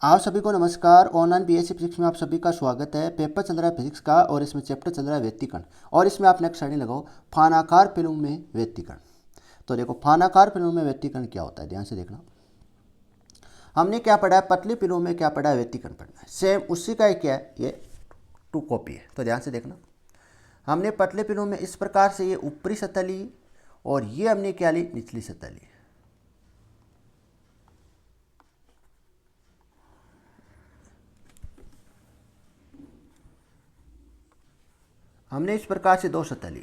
आप सभी को नमस्कार। ऑनलाइन बीएससी फिजिक्स में आप सभी का स्वागत है। पेपर चल रहा है फिजिक्स का और इसमें चैप्टर चल रहा है व्यतिकरण और इसमें आप नेक्स्ट श्रेणी लगाओ फानाकार फिल्म में व्यतिकरण। तो देखो फानाकार फिल्म में व्यतिकरण क्या होता है, ध्यान से देखना। हमने क्या पढ़ा है, पतली फिल्म में क्या पढ़ा है, व्यतिकरण पढ़ना है। सेम उसी का ही क्या है, ये टू कॉपी है। तो ध्यान से देखना, हमने पतले फिल्म में इस प्रकार से ये ऊपरी सतह ली और ये हमने क्या ली, निचली सतह ली। हमने इस प्रकार से दो सतह ली,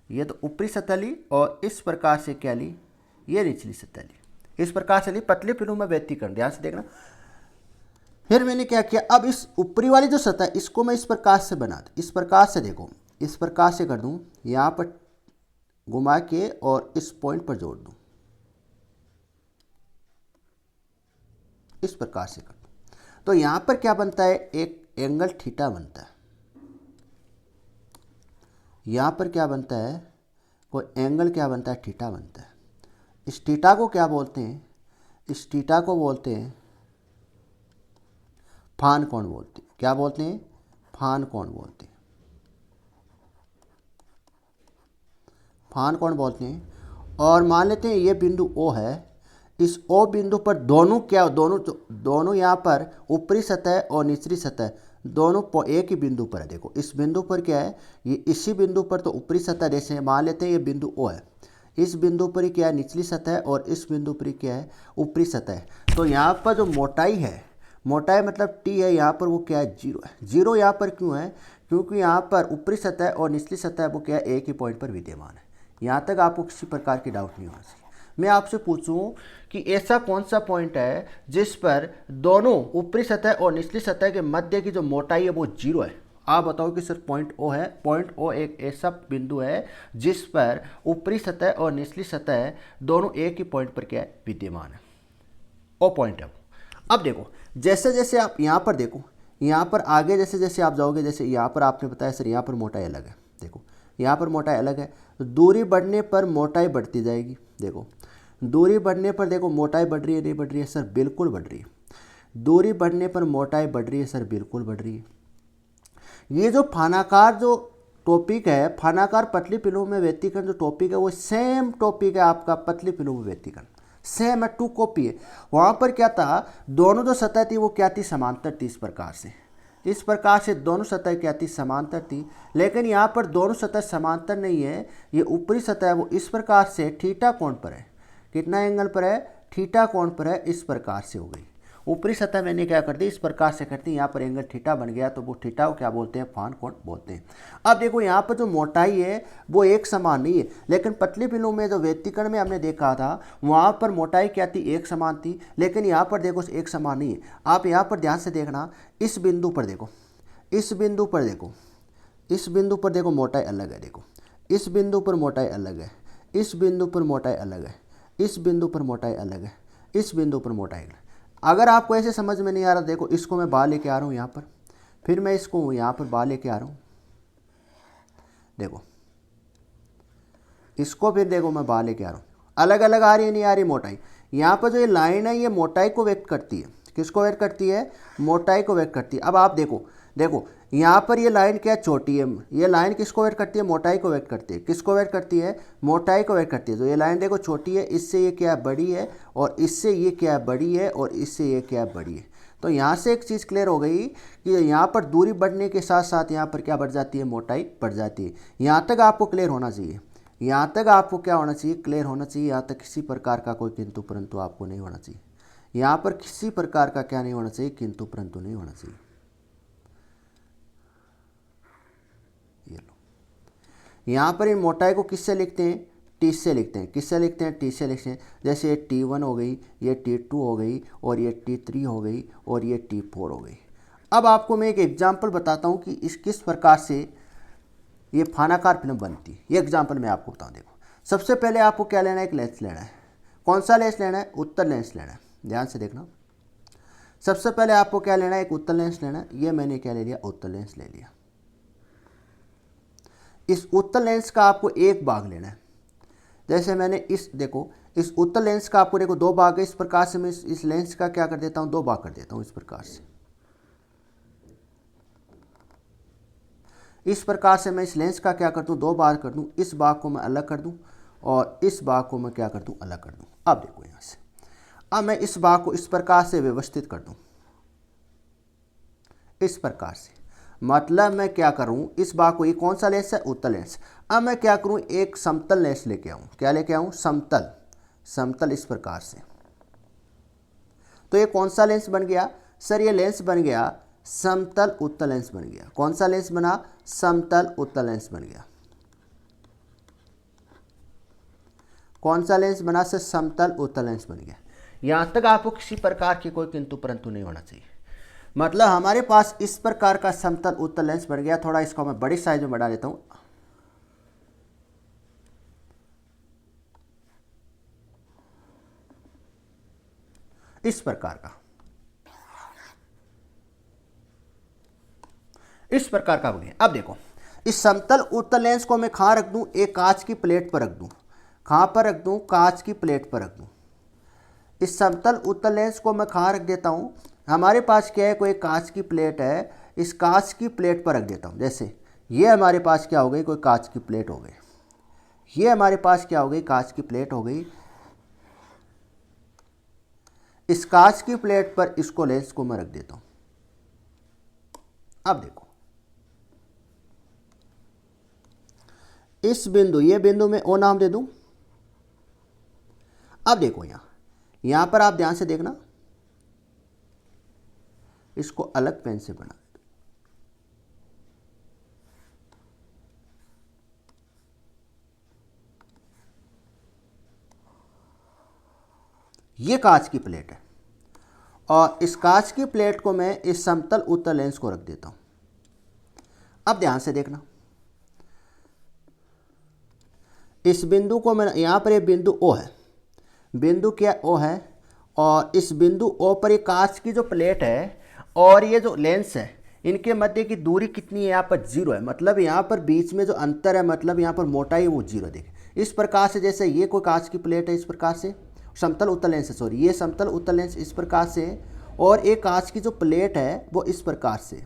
ये तो ऊपरी सतह ली और इस प्रकार से क्या ली, ये निचली सतह ली। इस प्रकार से ली पतली फिल्म में व्यतिकरण। ध्यान से देखना, फिर मैंने क्या किया, अब इस ऊपरी वाली जो सतह इसको मैं इस प्रकार से बना दूँ। इस प्रकार से देखो, इस प्रकार से कर दूँ, यहाँ पर घुमा के और इस पॉइंट पर जोड़ दूँ, इस प्रकार से कर दूँ। तो यहाँ पर क्या बनता है, एक एंगल थीटा बनता है। यहाँ पर क्या बनता है, कोई एंगल क्या बनता है, थीटा बनता है। इस थीटा को क्या बोलते हैं, इस थीटा को बोलते हैं फान कोण बोलते हैं। क्या बोलते हैं, फान कोण बोलते हैं, फान कोण बोलते हैं। और मान लेते हैं ये बिंदु O है, इस O बिंदु पर दोनों क्या, दोनों यहाँ पर ऊपरी सतह और निचली सतह दोनों एक ही बिंदु पर है। देखो इस बिंदु पर क्या है, ये इसी बिंदु पर तो ऊपरी सतह, जैसे मान लेते हैं ये बिंदु O है, इस बिंदु पर ही क्या है, निचली सतह और इस बिंदु पर ही क्या है, ऊपरी सतह। तो यहाँ पर जो मोटाई है, मोटाई मतलब T है, यहाँ पर वो क्या है, जीरो है। जीरो यहाँ पर क्यों है, क्योंकि यहाँ पर ऊपरी सतह और निचली सतह वो क्या है, एक ही पॉइंट पर विद्यमान है। यहाँ तक आपको किसी प्रकार की डाउट नहीं होना चाहिए। मैं आपसे पूछूं कि ऐसा कौन सा पॉइंट है जिस पर दोनों ऊपरी सतह और निचली सतह के मध्य की जो मोटाई है वो जीरो है। आप बताओ कि सर पॉइंट O है। पॉइंट O एक ऐसा बिंदु है जिस पर ऊपरी सतह और निचली सतह दोनों एक ही पॉइंट पर क्या है, विद्यमान है। ओ पॉइंट है वो। अब देखो, जैसे जैसे आप यहाँ पर देखो, यहाँ पर आगे जैसे जैसे आप जाओगे, जैसे यहाँ पर आपने बताया सर यहाँ पर मोटाई अलग है, देखो यहाँ पर मोटाई अलग है, तो दूरी बढ़ने पर मोटाई बढ़ती जाएगी। देखो दूरी बढ़ने पर देखो मोटाई बढ़ रही है, नहीं बढ़ रही है सर, बिल्कुल बढ़ रही है। दूरी बढ़ने पर मोटाई बढ़ रही है सर, बिल्कुल बढ़ रही है। ये जो फानाकार जो टॉपिक है, फानाकार पतली फिल्मों में व्यतिकरण जो टॉपिक है वो सेम टॉपिक है आपका पतली फिल्मों में व्यतिकरण, सेम है, टू कॉपी है। वहाँ पर क्या था, दोनों जो सतह थी वो क्या थी, समांतर थी। इस प्रकार से दोनों सतह क्या थी, समांतर थी। लेकिन यहाँ पर दोनों सतह समांतर नहीं है, ये ऊपरी सतह है वो इस प्रकार से थीटा कोण पर है। कितना एंगल पर है, थीटा कोण पर है, इस प्रकार से हो गई। ऊपरी सतह मैंने क्या कर दी, इस प्रकार से करती, यहाँ पर एंगल थीटा बन गया, तो वो थीटा को क्या बोलते हैं, फान कोण बोलते हैं। अब देखो यहाँ पर जो मोटाई है वो एक समान नहीं है, लेकिन पतली फिल्मों में जो व्यतिकरण में हमने देखा था वहाँ पर मोटाई क्या थी, एक समान थी। लेकिन यहाँ पर देखो एक समान नहीं है। आप यहाँ पर ध्यान से देखना, इस बिंदु पर देखो, इस बिंदु पर देखो, इस बिंदु पर देखो मोटाई अलग है। देखो इस बिंदु पर मोटाई अलग है, इस बिंदु पर मोटाई अलग है, इस बिंदु पर मोटाई अलग है, इस बिंदु पर मोटाई अलग है। अगर आपको ऐसे समझ में नहीं आ रहा, देखो इसको मैं बाहर लेके आ रहा हूँ यहाँ पर, फिर मैं इसको यहाँ पर बाहर लेके आ रहा हूँ, देखो इसको फिर देखो मैं बाहर लेके आ रहा हूँ, अलग अलग आ रही है, नहीं आ रही मोटाई। यहाँ पर जो ये लाइन है ये मोटाई को व्यक्त करती है। किसको व्यक्त करती है, मोटाई को व्यक्त करती है। अब आप देखो, देखो यहाँ पर ये लाइन क्या छोटी है, ये लाइन किसको व्यक्त करती है, मोटाई को व्यक्त करती है। किसको व्यक्त करती है, मोटाई को व्यक्त करती है। तो ये लाइन देखो छोटी है, इससे ये क्या बड़ी है, और इससे ये क्या बड़ी है, और इससे ये क्या बड़ी है। तो यहाँ से एक चीज़ क्लियर हो गई कि यहाँ पर दूरी बढ़ने के साथ साथ यहाँ पर क्या बढ़ जाती है, मोटाई बढ़ जाती है। यहाँ तक आपको क्लियर होना चाहिए, यहाँ तक आपको क्या होना चाहिए, क्लियर होना चाहिए। यहाँ तक किसी प्रकार का कोई किंतु परंतु आपको नहीं होना चाहिए। यहाँ पर किसी प्रकार का क्या नहीं होना चाहिए, किंतु परंतु नहीं होना चाहिए। ये लो, यहाँ पर इन मोटाई को किससे लिखते हैं, टी से लिखते हैं। किससे लिखते हैं, टी से लिखते हैं। जैसे ये T1 हो गई, ये T2 हो गई, और ये T3 हो गई, और ये T4 हो गई। अब आपको मैं एक एग्जाम्पल बताता हूँ कि इस किस प्रकार से ये फानाकार फिल्म बनती है। ये एग्जाम्पल मैं आपको बताऊँ। देखो सबसे पहले आपको क्या लेना है, एक लेंस लेना है। कौन सा लेंस लेना है, उत्तल लेंस लेना है। ध्यान से देखना, सबसे पहले आपको क्या लेना है, एक उत्तल लेंस लेना है। ये मैंने क्या ले लिया, उत्तल लेंस ले लिया। इस उत्तल लेंस का आपको एक भाग लेना है। जैसे मैंने इस देखो इस उत्तल लेंस का आपको देखो दो भाग है, इस प्रकार से मैं इस लेंस का क्या कर देता हूँ, दो भाग कर देता हूँ इस प्रकार से। इस प्रकार से मैं इस लेंस का क्या कर दूँ, दो भाग कर दूँ, इस भाग को मैं अलग कर दूँ और इस भाग को मैं क्या कर दूँ, अलग कर दूँ। अब देखो यहाँ से, अब मैं इस भाग को इस प्रकार से व्यवस्थित कर दूँ, इस प्रकार से। मतलब मैं क्या करूँ, इस भाग को, ये कौन सा लेंस है, उत्तल लेंस। अब मैं क्या करूँ, एक समतल लेंस लेके आऊँ, क्या लेके आऊँ, समतल, समतल इस प्रकार से। तो ये कौन सा लेंस बन गया सर, ये लेंस बन गया समतल उत्तल लेंस बन गया। कौन सा लेंस बना, समतल उत्तल लेंस बन गया। कौन सा लेंस बना सर, समतल उत्तल लेंस बन गया। यहां तक आपको किसी प्रकार की कोई किंतु परंतु नहीं होना चाहिए। मतलब हमारे पास इस प्रकार का समतल उत्तल लेंस बन गया। थोड़ा इसको मैं बड़ी साइज में बढ़ा लेता हूं, इस प्रकार का, इस प्रकार का बन गया। अब देखो, इस समतल उत्तल लेंस को मैं कहां रख दूं, एक कांच की प्लेट पर रख दूं। कहां पर रख दूं, कांच की प्लेट पर रख दूं। इस समतल उत्तल लेंस को मैं कहां रख देता हूं, हमारे पास क्या है, कोई कांच की प्लेट है, इस कांच की प्लेट पर रख देता हूं। जैसे ये हमारे पास क्या हो गई, कोई कांच की प्लेट हो गई, ये हमारे पास क्या हो गई, कांच की प्लेट हो गई। इस कांच की प्लेट पर इसको, लेंस को मैं रख देता हूं। अब देखो, इस बिंदु, ये बिंदु में ओ नाम दे दूं। अब देखो यहां पर आप ध्यान से देखना, इसको अलग पेन से बना, ये कांच की प्लेट है और इस कांच की प्लेट को मैं इस समतल उत्तल लेंस को रख देता हूं। अब ध्यान से देखना, इस बिंदु को मैं, यहां पर ये बिंदु ओ है, बिंदु क्या ओ है, और इस बिंदु ओ पर ये कांच की जो प्लेट है और ये जो लेंस है, इनके मध्य की दूरी कितनी है, यहाँ पर जीरो है। मतलब यहाँ पर बीच में जो अंतर है, मतलब यहाँ पर मोटाई है वो जीरो। देखिए इस प्रकार से, जैसे ये कोई कांच की प्लेट है इस प्रकार से, समतल उत्तल लेंस है, सॉरी ये समतल उत्तल लेंस इस प्रकार से, और एक कांच की जो प्लेट है वो इस प्रकार से।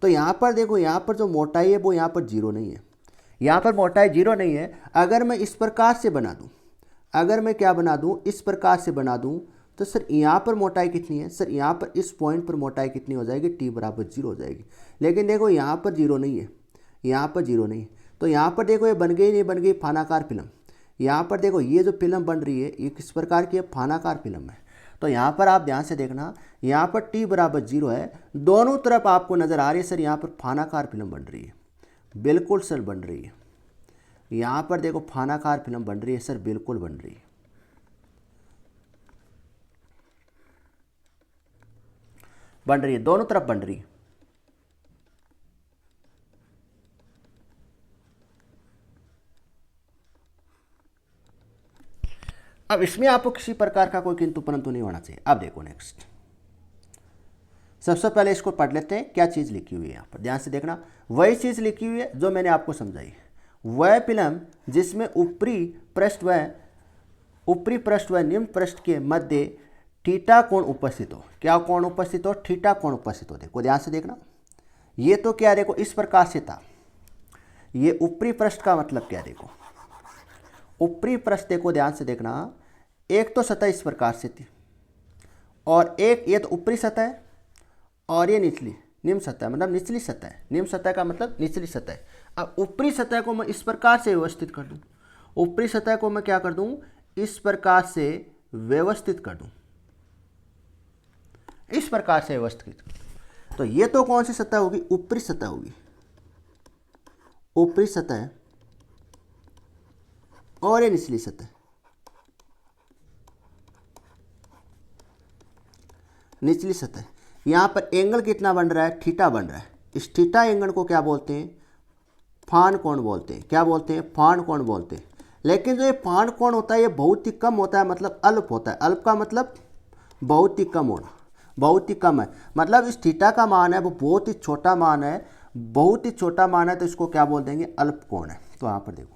तो यहाँ पर देखो, यहाँ पर जो मोटाई है वो यहाँ पर जीरो नहीं है, यहाँ पर मोटाई जीरो नहीं है। अगर मैं इस प्रकार से बना दूँ, अगर मैं क्या बना दूँ, इस प्रकार से बना दूँ, तो सर यहाँ पर मोटाई कितनी है, सर यहाँ पर इस पॉइंट पर मोटाई कितनी हो जाएगी, टी बराबर जीरो हो जाएगी। लेकिन देखो यहाँ पर जीरो नहीं है, यहाँ पर जीरो नहीं है। तो यहाँ पर देखो ये बन गई, नहीं बन गई, फानाकार फिल्म। यहाँ पर देखो ये जो फिल्म बन रही है ये किस प्रकार की है, फानाकार फिल्म है। तो यहाँ पर आप ध्यान से देखना, यहाँ पर टी बराबर जीरो है, दोनों तरफ आपको नजर आ रही है सर यहाँ पर फानाकार फिल्म बन रही है, बिल्कुल सर बन रही है। यहाँ पर देखो फानाकार फिल्म बन रही है सर, बिल्कुल बन रही है, बन रही है, दोनों तरफ बन रही है। अब इसमें आपको किसी प्रकार का कोई किंतु परंतु नहीं होना चाहिए। अब देखो नेक्स्ट, सबसे पहले इसको पढ़ लेते हैं, क्या चीज़ लिखी हुई है यहाँ पर, ध्यान से देखना। वही चीज़ लिखी हुई है जो मैंने आपको समझाई, वह फिल्म जिसमें ऊपरी पृष्ठ व निम्न पृष्ठ के मध्य थीटा कोण उपस्थित हो। क्या कोण उपस्थित हो, थीटा कोण उपस्थित हो। देखो ध्यान से देखना, ये तो क्या, देखो इस प्रकार से था, ये ऊपरी पृष्ठ का मतलब क्या, देखो ऊपरी पृष्ठ, देखो ध्यान से देखना, एक तो सतह इस प्रकार से थी और एक ये तो ऊपरी सतह है और ये निम्न सतह, मतलब निचली सतह। निम्न सतह का मतलब निचली सतह। अब ऊपरी सतह को मैं इस प्रकार से व्यवस्थित कर दूं, ऊपरी सतह को मैं क्या कर दूं, इस प्रकार से व्यवस्थित कर दूं, इस प्रकार से व्यवस्थित। तो ये तो कौन सी सतह होगी, ऊपरी सतह होगी, ऊपरी सतह, और ये निचली सतह, निचली सतह। यहां पर एंगल कितना बन रहा है, थीटा बन रहा है। इस थीटा एंगल को क्या बोलते हैं, फान कोण बोलते हैं। क्या बोलते हैं, फान कोण बोलते हैं। लेकिन जो ये फान कोण होता है ये बहुत ही कम होता है, मतलब अल्प होता है। अल्प का मतलब बहुत ही कम होना, बहुत ही कम है। मतलब इस थीटा का मान है वो बहुत ही छोटा मान है, बहुत ही छोटा मान है, तो इसको क्या बोल देंगे, अल्प कोण है। तो यहाँ पर देखो,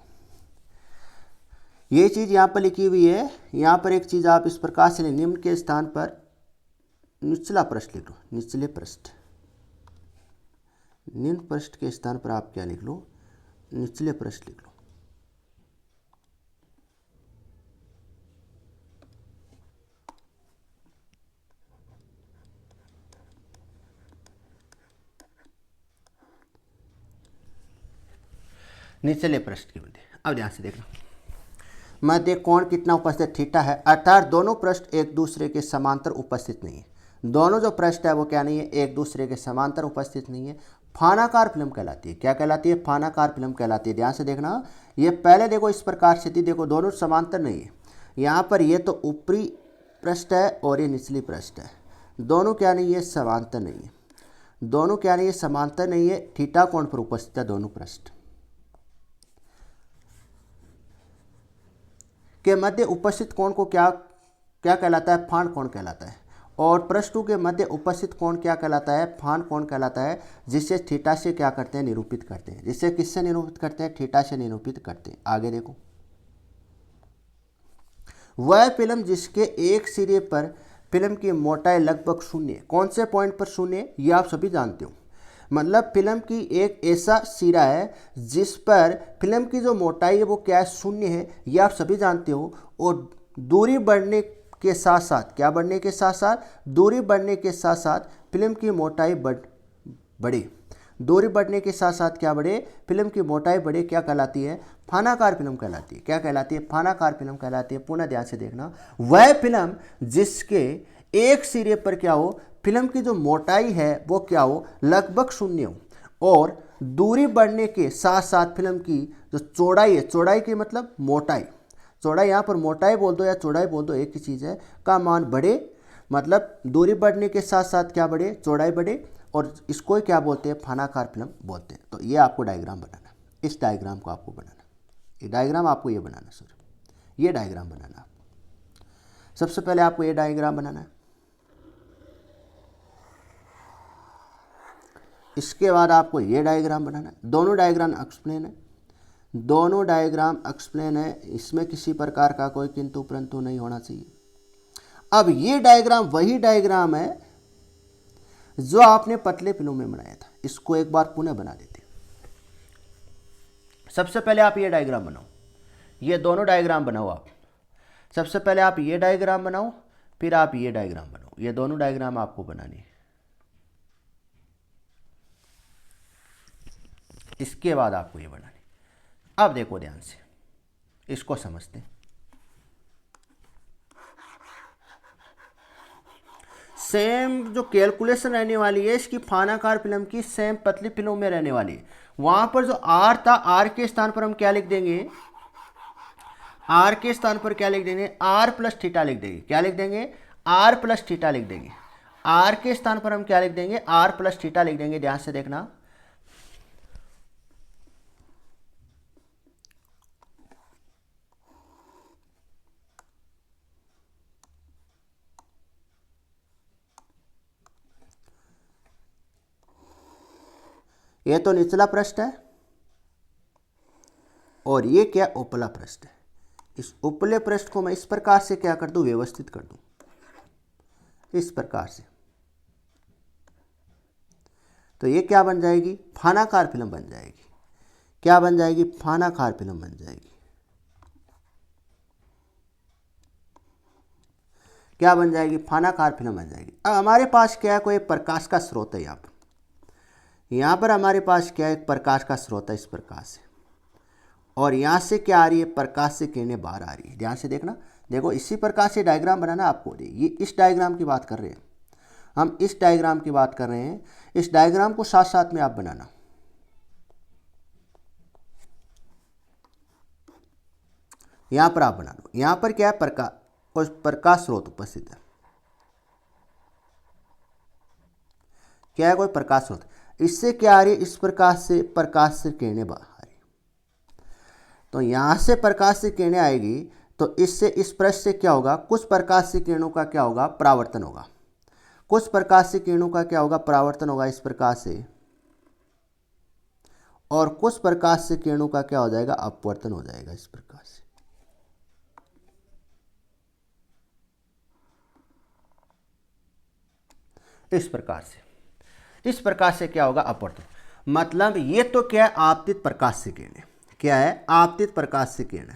ये चीज़ यहाँ पर लिखी हुई है। यहाँ पर एक चीज़ आप इस प्रकार से निम्न के स्थान पर निचला पृष्ठ लिख लो, निचले पृष्ठ। निम्न पृष्ठ के स्थान पर आप क्या लिख लो, निचले पृष्ठ लिख लो। निचले पृष्ठ की मध्य। अब ध्यान से देखना, मध्य कोण कितना उपस्थित, थीटा है, अर्थात दोनों पृष्ठ एक दूसरे के समांतर उपस्थित नहीं है। दोनों जो पृष्ठ है वो क्या नहीं है, एक दूसरे के समांतर उपस्थित नहीं है। फानाकार फिल्म कहलाती है। क्या कहलाती है, फानाकार फिल्म कहलाती है। ध्यान से देखना, ये पहले देखो इस प्रकार से थी, देखो दोनों समांतर नहीं है। यहाँ पर ये तो ऊपरी पृष्ठ है और ये निचली पृष्ठ है, दोनों क्या नहीं है, समांतर नहीं है। दोनों क्या नहीं है, समांतर नहीं है। थीटा कोण पर उपस्थित है दोनों पृष्ठ के मध्य उपस्थित कोण को क्या क्या कहलाता है, फान कोण कहलाता है। और पृष्ठों के मध्य उपस्थित कोण क्या कहलाता है, फान कोण कहलाता है, जिससे थीटा से क्या करते हैं, निरूपित करते हैं। जिससे किससे निरूपित करते हैं, थीटा से निरूपित करते हैं। आगे देखो, वह फिल्म जिसके एक सिरे पर फिल्म की मोटाई लगभग शून्य, कौन से पॉइंट पर शून्य, ये आप सभी जानते हो। मतलब फिल्म की एक ऐसा सिरा है जिस पर फिल्म की जो मोटाई है वो क्या है, शून्य है, ये आप सभी जानते हो। और दूरी बढ़ने के साथ साथ, क्या बढ़ने के साथ साथ, दूरी बढ़ने के साथ साथ फिल्म की मोटाई बढ़े। दूरी बढ़ने के साथ साथ क्या बढ़े, फिल्म की मोटाई बढ़े, क्या कहलाती है, फानाकार फिल्म कहलाती है। क्या कहलाती है, फानाकार फिल्म कहलाती है। पुनः ध्यान से देखना, वह फिल्म जिसके एक सिरे पर क्या हो, फिल्म की जो मोटाई है वो क्या हो, लगभग शून्य हो, और दूरी बढ़ने के साथ साथ फिल्म की जो चौड़ाई है, चौड़ाई की मतलब मोटाई, चौड़ाई यहाँ पर मोटाई बोल दो या चौड़ाई बोल दो, एक ही चीज़ है, का मान बढ़े। मतलब दूरी बढ़ने के साथ साथ क्या बढ़े, चौड़ाई बढ़े, और इसको क्या बोलते हैं, फानाकार फिल्म बोलते हैं। तो ये आपको डायग्राम बनाना, इस डायग्राम को आपको बनाना, ये डायग्राम आपको ये बनाना, सॉरी ये डायग्राम बनाना। सबसे पहले आपको ये डायग्राम बनाना है, इसके बाद आपको ये डायग्राम बनाना है। दोनों डायग्राम एक्सप्लेन है, दोनों डायग्राम एक्सप्लेन है, इसमें किसी प्रकार का कोई किंतु परंतु नहीं होना चाहिए। अब ये डायग्राम वही डायग्राम है जो आपने पतले फिल्मों में बनाया था, इसको एक बार पुनः बना देते। सबसे पहले आप ये डायग्राम बनाओ, ये दोनों डायग्राम बनाओ आप। सबसे पहले आप ये डायग्राम बनाओ, फिर आप ये डायग्राम बनाओ, ये दोनों डायग्राम आपको बनानी है। इसके बाद आपको ये बनानी। अब देखो ध्यान से, इसको समझते हैं। सेम जो कैलकुलेशन रहने वाली है इसकी फानाकार फिल्म की, सेम पतली फिल्मों में रहने वाली है। वहां पर जो आर था, आर के स्थान पर हम क्या लिख देंगे, आर के स्थान पर क्या लिख देंगे, आर प्लस थीटा लिख देंगे। क्या लिख देंगे, आर प्लस थीटा लिख देंगे। आर के स्थान पर हम क्या लिख देंगे, आर प्लस थीटा लिख देंगे। ध्यान से देखना, ये तो निचला पृष्ठ है और ये क्या, उपला पृष्ठ है। इस उपले पृष्ठ को मैं इस प्रकार से क्या कर दूं, व्यवस्थित कर दूं, इस प्रकार से। तो ये क्या बन जाएगी, फानाकार फिल्म बन जाएगी। क्या बन जाएगी, फानाकार फिल्म बन जाएगी। क्या बन जाएगी, फानाकार फिल्म बन जाएगी। अब हमारे पास क्या है, कोई प्रकाश का स्रोत है यहाँ पर हमारे पास क्या है, एक प्रकाश का स्रोत है इस प्रकार से, और यहाँ से क्या आ रही है, प्रकाश से किरणें बाहर आ रही है। ध्यान से देखना, देखो इसी प्रकार से डायग्राम बनाना आपको। ये इस डायग्राम की बात कर रहे हैं हम, इस डायग्राम की बात कर रहे हैं। इस डायग्राम को साथ साथ में आप बनाना। यहाँ पर आप बना लो, यहाँ पर क्या है, प्रकाश स्रोत उपस्थित है। क्या है, कोई प्रकाश स्रोत। इससे क्या आ रही है, इस प्रकाश से किरणें बाहर आ रही। तो यहाँ से प्रकाश से किरणें आएगी तो इससे इस पृष्ठ से क्या होगा, कुछ प्रकाश से किरणों का क्या होगा, परावर्तन होगा। कुछ प्रकाश से किरणों का क्या होगा, परावर्तन होगा इस प्रकार से, और कुछ प्रकाश से किरणों का क्या हो जाएगा, अपवर्तन हो जाएगा इस प्रकार से। इस प्रकार से क्या होगा, अपवर्तित। मतलब ये तो क्या है, आपतित प्रकाश से किरणें। क्या है, आपतित प्रकाश से किरणें,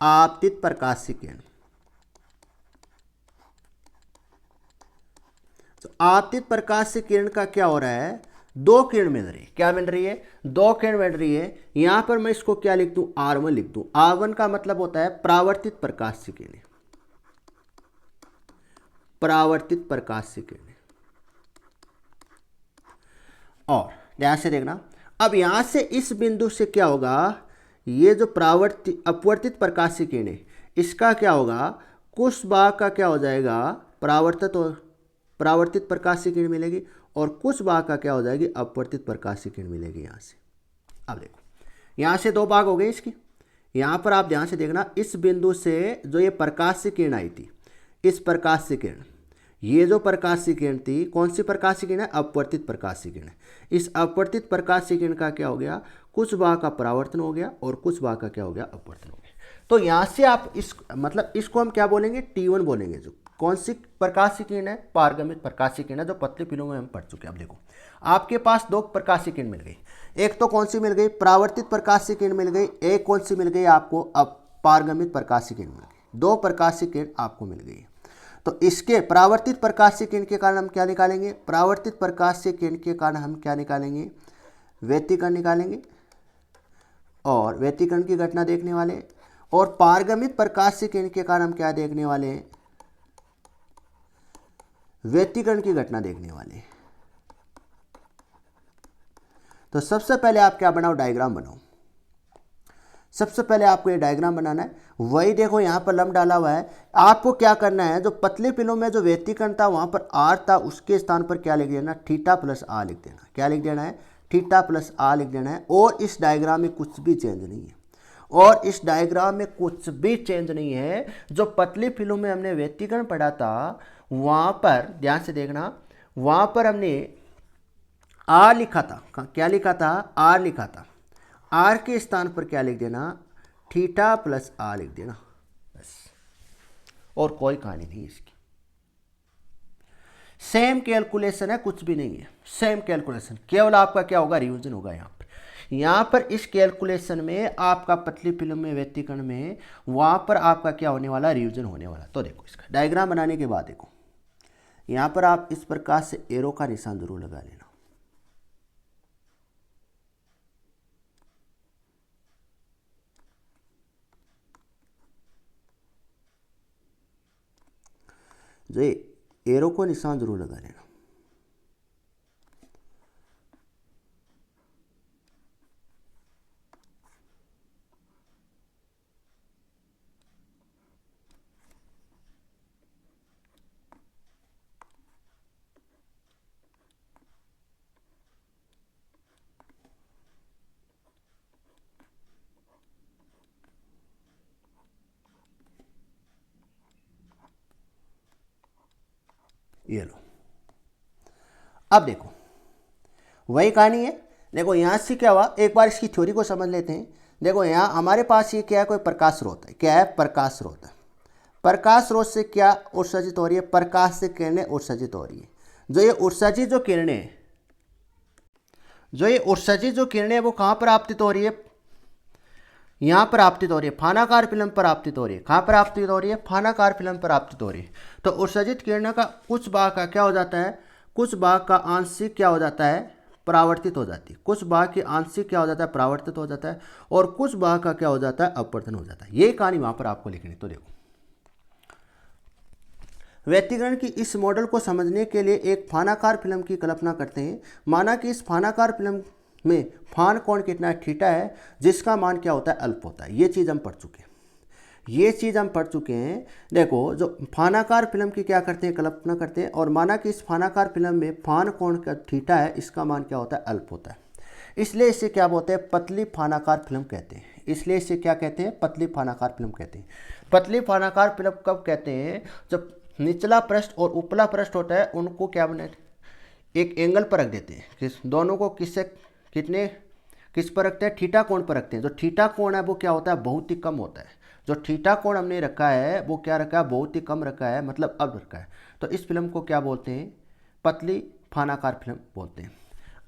आपतित प्रकाश से किरण। तो आपतित प्रकाश से किरण का क्या हो रहा है, दो किरण मिल रही है। क्या मिल रही है, दो किरण मिल रही है। यहां पर मैं इसको क्या लिख दूं, R1 लिख दूं। R1 का मतलब होता है परावर्तित प्रकाश से किरणें, परावर्तित प्रकाश से किरणें। और ध्यान से देखना, अब यहां से इस बिंदु से क्या होगा, ये जो अपवर्तित प्रकाश से किरणें, इसका क्या होगा, कुछ भाग का क्या हो जाएगा, परावर्तित प्रकाश से किरण मिलेगी, और कुछ भाग का क्या हो जाएगी, अपवर्तित प्रकाश से किरण मिलेगी यहां से। अब देखो, यहां से दो भाग हो गए इसकी। यहां पर आप ध्यान से देखना, इस बिंदु से जो ये प्रकाश से किरण आई थी, इस प्रकाश से किरण, ये जो प्रकाश की किरण थी, कौन सी प्रकाश की किरण है, अपवर्तित प्रकाश की किरण। इस अपवर्तित प्रकाश की किरण का क्या हो गया, कुछ भाग का परावर्तन हो गया और कुछ भाग का क्या हो गया, अपवर्तन हो गया। तो यहां से आप इस मतलब इसको हम क्या बोलेंगे, T1 बोलेंगे। जो कौन सी प्रकाश की किरण है, पारगमित प्रकाश की किरण है, जो पतली फिल्मों में हम पढ़ चुके हैं। अब देखो, आपके पास दो प्रकाश की किरण मिल गई। एक तो कौन सी मिल गई, परावर्तित प्रकाश की किरण मिल गई। एक कौन सी मिल गई आपको, अब पारगमित प्रकाश की किरण मिल गई। दो प्रकाश की किरण आपको मिल गई। तो इसके परावर्तित प्रकाश से किरण के कारण हम क्या निकालेंगे, परावर्तित प्रकाश से किरण के कारण हम क्या निकालेंगे, व्यतिकरण निकालेंगे, और व्यतिकरण की घटना देखने वाले। और पारगमित प्रकाश से किरण के कारण हम क्या देखने वाले हैं, व्यतिकरण की घटना देखने वाले। तो सबसे पहले आप क्या बनाओ, डायग्राम बनाओ। सबसे पहले आपको ये डायग्राम बनाना है। वही देखो, यहां पर लंब डाला हुआ है। आपको क्या करना है, जो पतली फिल्मों में जो व्यतिकरण था वहां पर R था, उसके स्थान पर क्या लिख देना, थीटा प्लस R लिख देना। क्या लिख देना है, थीटा प्लस R लिख देना है। और इस डायग्राम में कुछ भी चेंज नहीं है, और इस डायग्राम में कुछ भी चेंज नहीं है। जो पतली फिल्मों में हमने व्यतिकरण पढ़ा था, वहां पर ध्यान से देखना, वहां पर हमने R लिखा था। क्या लिखा था, R लिखा था। R के स्थान पर क्या लिख देना, थीटा प्लस R लिख देना, बस। और कोई कहानी नहीं इसकी। सेम कैलकुलेशन है, कुछ भी नहीं है, सेम कैलकुलेशन। केवल आपका क्या होगा, रिवीजन होगा। यहां पर इस कैलकुलेशन में आपका पतली फिल्म में व्यतिकरण में, वहां पर आपका क्या होने वाला, रिवीजन होने वाला। तो देखो, इसका डायग्राम बनाने के बाद देखो, यहां पर आप इस प्रकार से एरो का निशान जरूर लगा लेना। जो एरो को निशान जरूर लगा लेना। ये लो, अब देखो, वही कहानी है। देखो यहां से क्या हुआ, एक बार इसकी थ्योरी को समझ लेते हैं। देखो यहां हमारे पास ये क्या है, कोई प्रकाश स्रोत है। क्या है, प्रकाश स्रोत है। प्रकाश स्रोत से क्या उत्सर्जित हो रही है, प्रकाश से किरणें उत्सर्जित हो रही है। जो ये उत्सर्जित जो किरणें, जो ये उत्सर्जित जो किरणें वो कहां पर आपतित हो रही है, यहां पर आपतित हो रही है, फानाकार फिल्म पर आपतित हो रही है। कहां पर आपतित हो रही है, फानाकार फिल्म पर आपतित हो रही है। तो उत्सर्जित किरणों का कुछ भाग का क्या हो जाता है, कुछ भाग का आंशिक क्या हो जाता है, परावर्तित हो जाती है। कुछ भाग की आंशिक क्या हो जाता है, परावर्तित हो जाता है, और कुछ भाग का क्या हो जाता है, अपवर्तन हो जाता है। ये कहानी वहां पर आपको लिखनी। तो देखो, व्यतिकरण की इस मॉडल को समझने के लिए एक फानाकार फिल्म की कल्पना करते हैं। माना कि इस फानाकार फिल्म में फान कोण कितना है, थीटा है, जिसका मान क्या होता है, अल्फ होता है। ये चीज़ हम पढ़ चुके हैं, ये चीज़ हम पढ़ चुके हैं। देखो, जो फानाकार फिल्म की क्या करते हैं, कल्पना करते हैं, और माना कि इस फानाकार फिल्म में फान कोण का थीटा है, इसका मान क्या होता है, अल्फ होता है। इसलिए इसे क्या बोलते हैं, पतली फानाकार फिल्म कहते हैं। इसलिए इसे क्या कहते हैं, पतली फानाकार फिल्म कहते हैं। पतली फानाकार फिल्म कब कहते हैं, जब निचला पृष्ठ और उपला पृष्ठ होता है, उनको क्या बने, एक एंगल पर रख देते हैं। किस दोनों को किससे कितने किस पर रखते हैं, थीटा कोण पर रखते हैं। जो थीटा कोण है वो क्या होता है, बहुत ही कम होता है। जो थीटा कोण हमने रखा है वो क्या रखा है, बहुत ही कम रखा है, मतलब अब रखा है। तो इस फिल्म को क्या बोलते हैं, पतली फानाकार फिल्म बोलते हैं।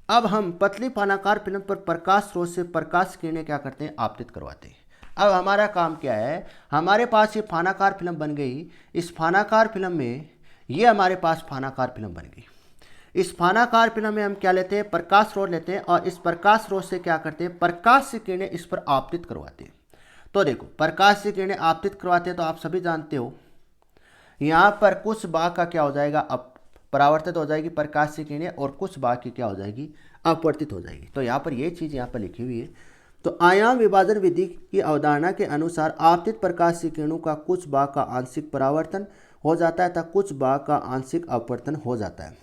अब हम पतली फानाकार फिल्म पर प्रकाश स्रोत से प्रकाश किरणें क्या करते हैं, आपतित करवाते हैं। अब हमारा काम क्या है, हमारे पास ये फानाकार फिल्म बन गई। इस फानाकार फिल्म में ये हमारे पास फानाकार फिल्म बन गई। इस फानाकार फिल्म में हम क्या लेते हैं, प्रकाश स्रोत लेते हैं और इस प्रकाश स्रोत से क्या करते हैं, प्रकाश की किरणें इस पर आपतित करवाते हैं। तो देखो प्रकाश की किरणें आपतित करवाते हैं तो आप सभी जानते हो यहाँ पर कुछ भाग का क्या हो जाएगा, अब परावर्तित हो जाएगी प्रकाश की किरणें और कुछ भाग की क्या हो जाएगी, अपवर्तित हो जाएगी। तो यहाँ पर ये चीज़ यहाँ पर लिखी हुई है। तो आयाम विभाजन विधि की अवधारणा के अनुसार आपतित प्रकाश की किरणों का कुछ भाग का आंशिक परावर्तन हो जाता है तथा कुछ भाग का आंशिक अपवर्तन हो जाता है।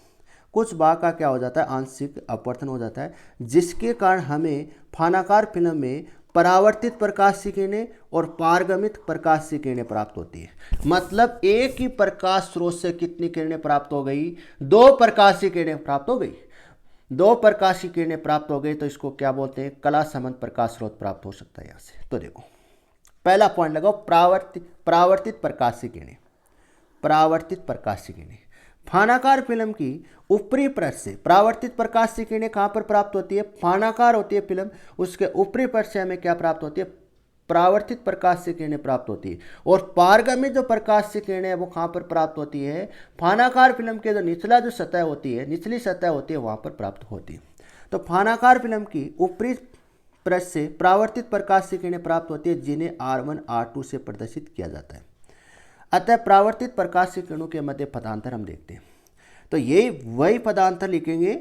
कुछ भाग का क्या हो जाता है, आंशिक अपवर्तन हो जाता है, जिसके कारण हमें फानाकार फिल्म में परावर्तित प्रकाश की किरणें और पारगमित प्रकाश की किरणें प्राप्त होती है। मतलब एक ही प्रकाश स्रोत से कितनी किरणें प्राप्त हो गई, दो प्रकाश की किरणें प्राप्त हो गई। दो प्रकाश की किरणें प्राप्त हो गई तो इसको क्या बोलते हैं, कला संबंध प्रकाश स्रोत प्राप्त हो सकता है यहाँ से। तो देखो पहला पॉइंट लगाओ, परावर्तित प्रकाश की किरणें। परावर्तित प्रकाश की किरणें फानाकार फिल्म की ऊपरी पृष्ठ से परावर्तित प्रकाश की किरणें कहाँ पर प्राप्त होती है, फानाकार होती है फिल्म, उसके ऊपरी पृष्ठ से हमें क्या प्राप्त होती है, परावर्तित प्रकाश की किरणें प्राप्त होती है। और पारगमित जो प्रकाश की किरणें है वो कहाँ पर प्राप्त होती है, फानाकार फिल्म के जो निचला जो सतह होती है, निचली सतह होती है वहाँ पर प्राप्त होती है। तो फानाकार फिल्म की ऊपरी पृष्ठ से परावर्तित प्रकाश की किरणें प्राप्त होती है जिन्हें R1 R2 से प्रदर्शित किया जाता है। अतः परावर्तित प्रकाश की किरणों के मध्य पदांतर हम देखते हैं। तो ये वही पदांतर लिखेंगे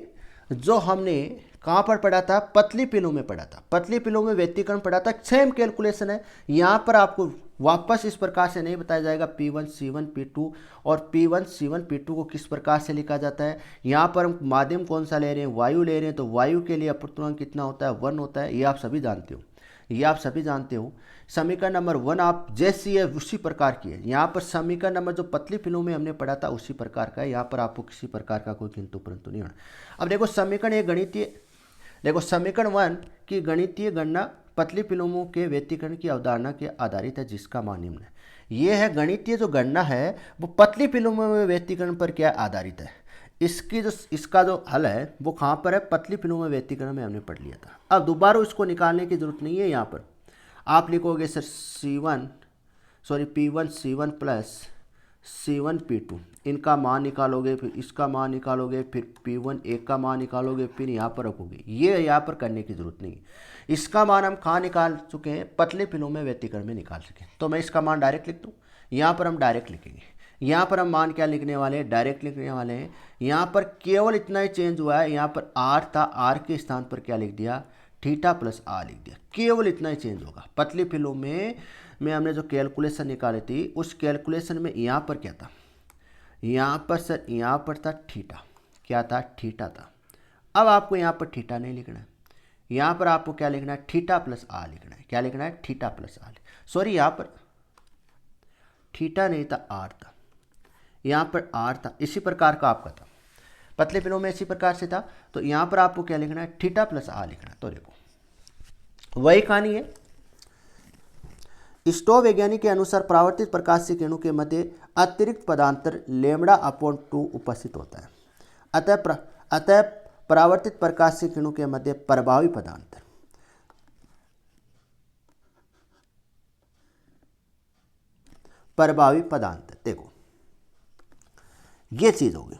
जो हमने कहाँ पर पढ़ा था, पतली फिल्मों में पढ़ा था। पतली फिल्मों में व्यतिकरण पढ़ा था, सेम कैलकुलेशन है। यहाँ पर आपको वापस इस प्रकार से नहीं बताया जाएगा P1 C1 P2 और P1 C1 P2 को किस प्रकार से लिखा जाता है। यहाँ पर हम माध्यम कौन सा ले रहे हैं, वायु ले रहे हैं, तो वायु के लिए अपवर्तनांक कितना होता है, 1 होता है। ये आप सभी जानते हो, ये आप सभी जानते हो। समीकरण नंबर 1 आप जैसी है उसी प्रकार की है। यहाँ पर समीकरण नंबर जो पतली फिल्मों में हमने पढ़ा था उसी प्रकार का है। यहाँ पर आपको किसी प्रकार का कोई किंतु परंतु नहीं होना। अब देखो समीकरण एक गणितीय, देखो समीकरण 1 की गणितीय गणना पतली फिल्मों के व्यतिकरण की अवधारणा के आधारित है जिसका मान निम्न है। ये है गणितीय जो गणना है वो पतली फिल्मों में व्यतिकरण पर क्या आधारित है। इसका जो हल है वो कहाँ पर है, पतली फिल्मों में व्यतिकरण में हमने पढ़ लिया था। अब दोबारा इसको निकालने की जरूरत नहीं है। यहाँ पर आप लिखोगे sir P1 C1 plus C1 P2, इनका मान निकालोगे, फिर इसका मान निकालोगे, फिर P1 एक का मान निकालोगे, फिर यहाँ पर रखोगे। ये यहाँ पर करने की जरूरत नहीं है। इसका मान हम कहाँ निकाल चुके हैं, पतले फिल्मों में व्यतिकरण में निकाल चुके हैं। तो मैं इसका मान डायरेक्ट लिख दूँ, यहाँ पर हम डायरेक्ट लिखेंगे। यहाँ पर हम मान क्या लिखने वाले हैं, डायरेक्ट लिखने वाले हैं। यहाँ पर केवल इतना ही चेंज हुआ है, यहाँ पर R था, R के स्थान पर क्या लिख दिया, थीटा प्लस R लिख दिया। केवल इतना ही चेंज होगा। पतली फिल्मों में हमने जो कैलकुलेशन निकाली थी उस कैलकुलेशन में यहाँ पर क्या था, यहाँ पर सर यहाँ पर था थीटा, क्या था, थीटा था। अब आपको यहाँ पर थीटा नहीं लिखना है, यहाँ पर आपको क्या लिखना है, थीटा प्लस R लिखना है। क्या लिखना है, थीटा प्लस R। सॉरी यहाँ पर थीटा नहीं था, R था, यहाँ पर R था। इसी प्रकार का आपका था, पतले फिल्मों में इसी प्रकार से था। तो यहाँ पर आपको क्या लिखना है, थीटा प्लस R लिखना है। तो देखो वही कहानी है। स्टोव वैज्ञानिक के अनुसार परावर्तित प्रकाश की किरणों के मध्य अतिरिक्त पदांतर λ/2 उपस्थित होता है। अतः परावर्तित प्रकाश की किरणों के मध्य प्रभावी पदांतर देखो ये चीज होगी।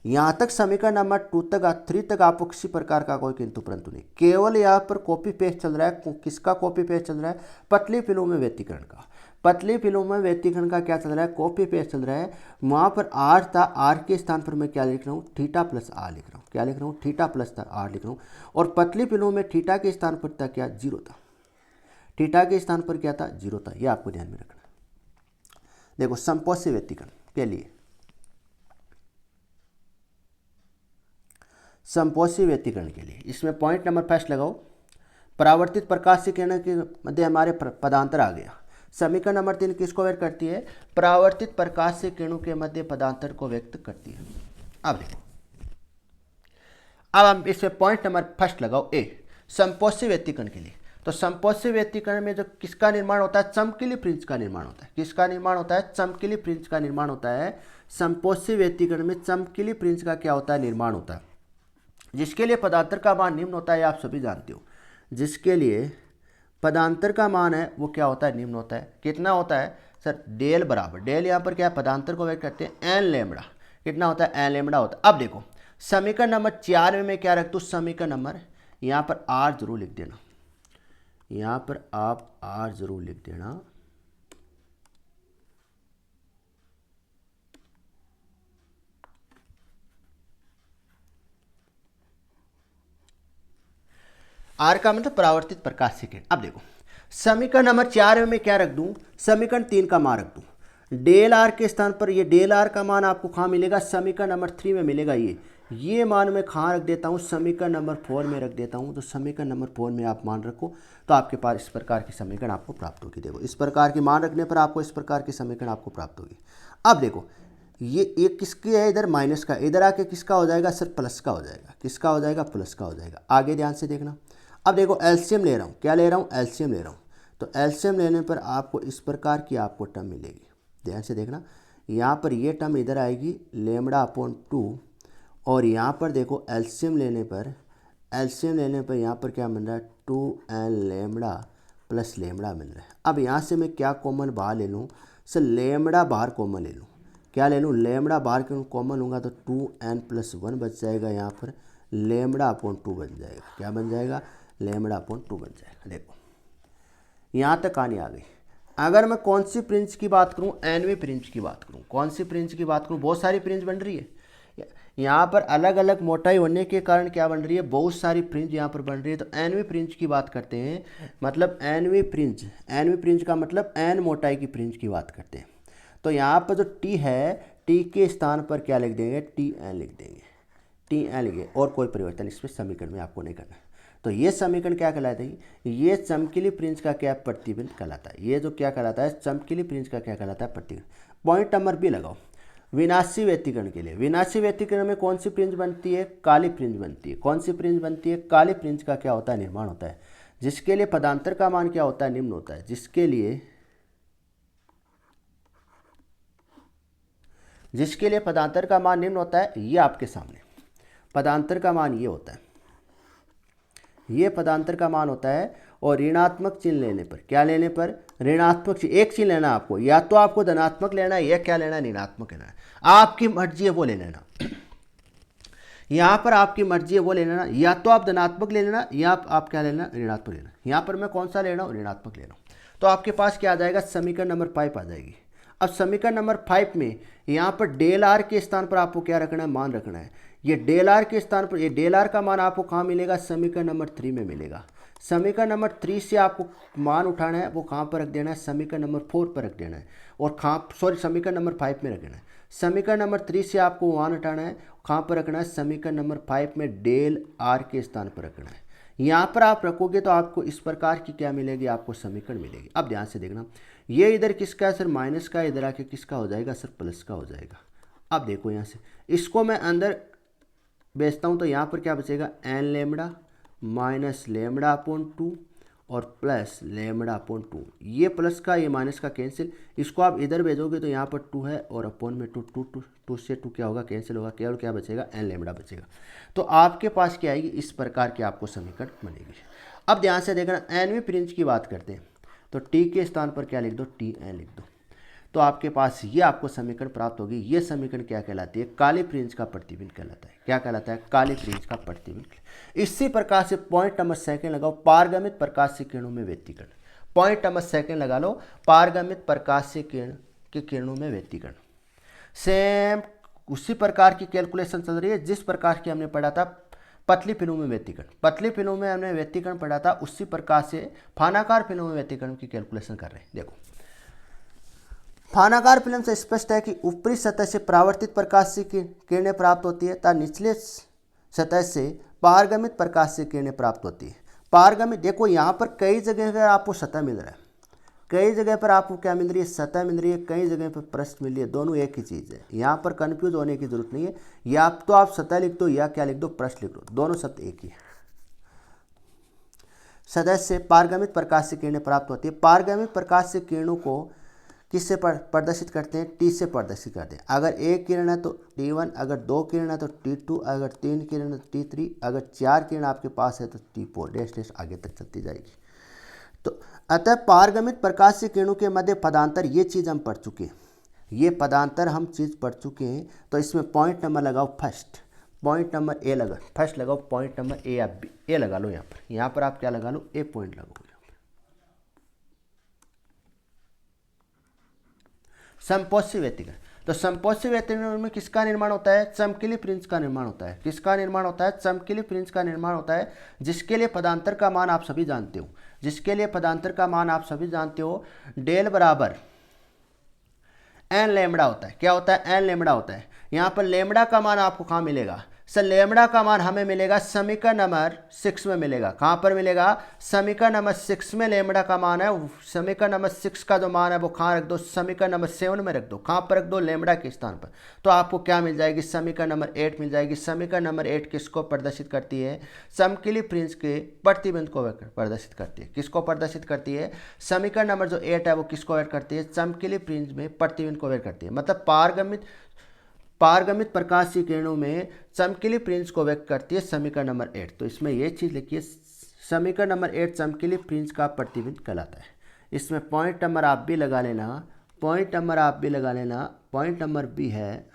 यहाँ तक समीकरण नंबर 3 तक आपको किसी प्रकार का कोई किंतु परंतु नहीं, केवल यहाँ पर कॉपी पेस्ट चल रहा है। किसका कॉपी पेस्ट चल रहा है, पतली फिल्मों में व्यतिकरण का। पतली फिल्मों में व्यतिकरण का क्या चल रहा है, कॉपी पेस्ट चल रहा है। वहाँ पर R था, R के स्थान पर मैं क्या लिख रहा हूँ, थीटा प्लस R लिख रहा हूँ। क्या लिख रहा हूँ, थीटा प्लस R लिख रहा हूँ। और पतली फिल्मों में थीटा के स्थान पर था क्या, 0 था। थीटा के स्थान पर क्या था, 0 था। ये आपको ध्यान में रखना। देखो संपोषी व्यतिकरण के लिए, संपोषी व्यतिकरण के लिए इसमें पॉइंट नंबर फर्स्ट लगाओ, परावर्तित प्रकाश की किरणों के मध्य हमारे पदांतर आ गया। समीकरण नंबर 3 किसको व्यक्त करती है, परावर्तित प्रकाश की किरणों के मध्य पदांतर को व्यक्त करती है। अब देखो, अब हम इसमें पॉइंट नंबर फर्स्ट लगाओ, ए संपोषी व्यतिकरण के लिए तो संपोषी व्यतिकरण में जो किसका निर्माण होता है, चमकीली फ्रिंज का निर्माण होता है। किसका निर्माण होता है, चमकीली फ्रिंज का निर्माण होता है। संपोषी व्यतिकरण में चमकीली फ्रिंज का क्या होता है, निर्माण होता है, जिसके लिए पदांतर का मान निम्न होता है, आप सभी जानते हो। जिसके लिए पदांतर का मान है वो क्या होता है, निम्न होता है। कितना होता है सर, डेल बराबर, डेल यहाँ पर क्या है, पदांतर को व्यक्त करते हैं एन लेमड़ा। कितना होता है, एन लेमड़ा होता है। अब देखो समीकरण नंबर 4 में मैं क्या रख दूँ, समीकरण नंबर यहाँ पर आर जरूर लिख देना, यहाँ पर आप आर जरूर लिख देना। आर का मतलब परावर्तित प्रकाश से किरण। अब देखो समीकरण नंबर 4 में मैं क्या रख दूं, समीकरण 3 का मान रख दूं। डेल आर के स्थान पर ये डेल आर का मान आपको कहाँ मिलेगा, समीकरण नंबर 3 में मिलेगा। ये मान मैं कहाँ रख देता हूँ, समीकरण नंबर 4 में रख देता हूँ। तो समीकरण नंबर 4 में आप मान रखो तो आपके पास इस प्रकार की समीकरण आपको प्राप्त होगी। देखो इस प्रकार की मान रखने पर आपको इस प्रकार की समीकरण आपको प्राप्त होगी। अब देखो ये किसकी है, इधर माइनस का, इधर आके किसका हो जाएगा सर, प्लस का हो जाएगा। किसका हो जाएगा, प्लस का हो जाएगा। आगे ध्यान से देखना। अब देखो एलसीएम ले रहा हूँ, क्या ले रहा हूँ, एलसीएम ले रहा हूँ। तो एलसीएम लेने पर आपको इस प्रकार की आपको टर्म मिलेगी। ध्यान से देखना, यहाँ पर ये टर्म इधर आएगी लेमड़ा अपॉन 2, और यहाँ पर देखो एलसीएम लेने पर यहाँ पर क्या मिल रहा है, 2n लेमड़ा प्लस लेमड़ा मिल रहा है। अब यहाँ से मैं क्या कॉमन बाहर ले लूँ सर, लेमड़ा बाहर कॉमन ले लूँ। क्या ले लूँ, लेमड़ा बाहर क्यों कॉमन लूँगा तो 2n + 1 बच जाएगा, यहाँ पर लेमड़ा अपॉन 2 बन जाएगा। क्या बन जाएगा, लेमड़ा अपॉन 2 बन जाएगा। देखो यहाँ तक कहानी आ गई। अगर मैं कौन सी फ्रिंज की बात करूँ, एनवी फ्रिंज की बात करूँ, कौन सी फ्रिंज की बात करूँ, बहुत सारी फ्रिंज बन रही है यहाँ पर, अलग अलग मोटाई होने के कारण क्या बन रही है, बहुत सारी फ्रिंज यहाँ पर बन रही है। तो एनवी फ्रिंज की बात करते हैं, मतलब एनवी फ्रिंज का मतलब एन मोटाई की फ्रिंज की बात करते हैं। तो यहाँ पर जो टी है, टी के स्थान पर क्या लिख देंगे, टी एन लिख देंगे, टी एन लिखे, और कोई परिवर्तन इसमें समीकरण में आपको नहीं करना है। तो ये समीकरण क्या कहलाता है, ये चमकीली फ्रिंज का क्या प्रतिबिंब कहलाता है। ये जो क्या कहलाता है, चमकीली फ्रिंज का क्या कहलाता है, प्रतिबिंब। पॉइंट नंबर बी लगाओ। विनाशी व्यतिकरण के लिए, विनाशी व्यतिकरण में कौन सी फ्रिंज बनती है, काली फ्रिंज बनती है। कौन सी फ्रिंज बनती है, काली फ्रिंज का क्या होता है, निर्माण होता है, जिसके लिए पदांतर का मान क्या होता है, निम्न होता है। जिसके लिए पदांतर का मान निम्न होता है, ये आपके सामने पदांतर का मान ये होता है, ये पदांतर का मान होता है। और ऋणात्मक चिन्ह लेने पर, क्या लेने पर, ऋणात्मक चिन्ह, एक चिन्ह लेना आपको, या तो आपको धनात्मक लेना है या क्या लेना है, ऋणात्मक लेना है, आपकी मर्जी है वो ले लेना। यहाँ पर आपकी मर्जी है वो ले लेना, या तो आप धनात्मक ले लेना या आप क्या लेना, ऋणात्मक लेना। यहाँ पर मैं कौन सा ले रहा हूँ, ऋणात्मक ले रहा हूँ। तो आपके पास क्या आ जाएगा, समीकरण नंबर 5 आ जाएगी। अब समीकरण नंबर 5 में यहाँ पर डेल आर के स्थान पर आपको क्या रखना है, मान रखना है। ये डेल आर के स्थान पर, ये डेल आर का मान आपको कहाँ मिलेगा, समीकरण नंबर 3 में मिलेगा। समीकरण नंबर 3 से आपको मान उठाना है, वो कहाँ पर रख देना है, समीकरण नंबर 4 पर रख देना है, और समीकरण नंबर 5 में रख देना है। समीकरण नंबर 3 से आपको मान उठाना है, कहाँ पर रखना है, समीकरण नंबर 5 में डेल आर के स्थान पर रखना है। यहाँ पर आप रखोगे तो आपको इस प्रकार की क्या मिलेगी, आपको समीकरण मिलेगी। अब ध्यान से देखना, ये इधर किसका है सर, माइनस का, इधर आके किसका हो जाएगा सर, प्लस का हो जाएगा। अब देखो यहाँ से इसको मैं अंदर बेचता हूँ तो यहाँ पर क्या बचेगा, n lambda minus lambda upon 2 और प्लस लेमड़ा अपॉन 2। ये प्लस का ये माइनस का कैंसिल, इसको आप इधर भेजोगे तो यहाँ पर 2 है और अपॉन में 2 से 2 क्या होगा, कैंसिल होगा, केवल क्या बचेगा, एन लेमड़ा बचेगा। तो आपके पास क्या आएगी, इस प्रकार की आपको समीकरण बनेगी। अब ध्यान से देखना, एनवी फ्रिंज की बात करते हैं तो टी के स्थान पर क्या लिख दो, टी एन लिख दो। तो आपके पास ये आपको समीकरण प्राप्त होगी। ये समीकरण क्या कहलाती है, काली फ्रिंज का प्रतिबिंब कहलाता है। क्या कहलाता है, काली फ्रिंज का प्रतिबिंब। इसी प्रकार से पॉइंट नंबर 2 लगाओ, पारगमित प्रकाशीय किरणों में व्यतिकरण। पॉइंट नंबर 2 लगा लो, पारगमित प्रकाशीय किरण के किरणों में व्यतिकरण। सेम उसी प्रकार की कैलकुलेशन चल रही है जिस प्रकार की हमने पढ़ा था पतली फिल्मों में व्यतिकरण। पतली फिल्मों में हमने व्यतिकरण पढ़ा था, उसी प्रकार से फानाकार फिल्मों में व्यतिकरण की कैलकुलेशन कर रहे हैं। देखो फानाकार फिल्म से स्पष्ट है कि ऊपरी सतह से परावर्तित प्रकाश से किरणें प्राप्त होती है तथा निचले सतह से पारगमित प्रकाश से किरणें प्राप्त होती है। पारगमित, देखो यहाँ पर कई जगह पर आपको सतह मिल रहा है, कई जगह पर आपको क्या मिल रही है, सतह मिल रही है, कई जगह पर पृष्ठ मिल रही है, दोनों एक ही चीज़ है। यहाँ पर कंफ्यूज होने की जरूरत नहीं है, या तो आप सतह लिख दो या क्या लिख दो, पृष्ठ लिख दो, दोनों शब्द एक ही है। सदस्य पारगमित प्रकाश से किरणें प्राप्त होती है। पारगमित प्रकाश से किरणों को किससे प्रदर्शित करते हैं? टी से प्रदर्शित करते हैं। अगर एक किरण है तो T1, अगर दो किरण है तो T2, अगर तीन किरण है तो T3, अगर चार किरण आपके पास है तो T4, डैश डैश आगे तक चलती जाएगी। तो अतः पारगमित प्रकाश से किरणों के मध्य पदांतर, ये चीज़ हम पढ़ चुके हैं, ये पदांतर हम चीज़ पढ़ चुके हैं। तो इसमें पॉइंट नंबर लगाओ फर्स्ट, पॉइंट नंबर ए लगा, फर्स्ट लगाओ पॉइंट नंबर ए, आप बी ए लगा लो यहाँ पर आप क्या लगा लो? ए पॉइंट लगाओ। समपोषी व्यतिकरण, तो समपोषी व्यतिकरण में किसका निर्माण होता है? चमकीली फ्रिंज का निर्माण होता है। किसका निर्माण होता है? चमकीली फ्रिंज का निर्माण होता है, जिसके लिए पदांतर का मान आप सभी जानते हो, जिसके लिए पदांतर का मान आप सभी जानते हो, डेल बराबर एन लेमड़ा होता है। क्या होता है? एन लेमड़ा होता है। यहाँ पर लेमड़ा का मान आपको कहाँ मिलेगा? सर लेमड़ा का मान हमें मिलेगा समीकरण नंबर 6 में मिलेगा। कहाँ पर मिलेगा? समीकरण नंबर 6 में लेमड़ा का मान है। समीकरण नंबर 6 का जो मान है वो कहाँ रख दो? समीकरण नंबर 7 में रख दो। कहाँ पर रख दो? लेमड़ा के स्थान पर। तो आपको क्या मिल जाएगी? समीकरण नंबर 8 मिल जाएगी। समीकरण नंबर 8 किसको प्रदर्शित करती है? चमकीली फ्रिंज के प्रतिबिंब को प्रदर्शित करती है। किसको प्रदर्शित करती है? समीकरण नंबर जो 8 है वो किसको व्यक्त करती है? चमकीली फ्रिंज में प्रतिबिंब को व्यक्त करती है। मतलब पारगमित प्रकाश की किरणों में चमकीली फ्रिंज को व्यक्त करती है समीकरण नंबर 8। तो इसमें यह चीज़ लिखिए, समीकरण नंबर 8 चमकीली फ्रिंज का प्रतिबिंब कहलाता है। इसमें पॉइंट नंबर आप भी लगा लेना, पॉइंट नंबर आप भी लगा लेना। पॉइंट नंबर बी है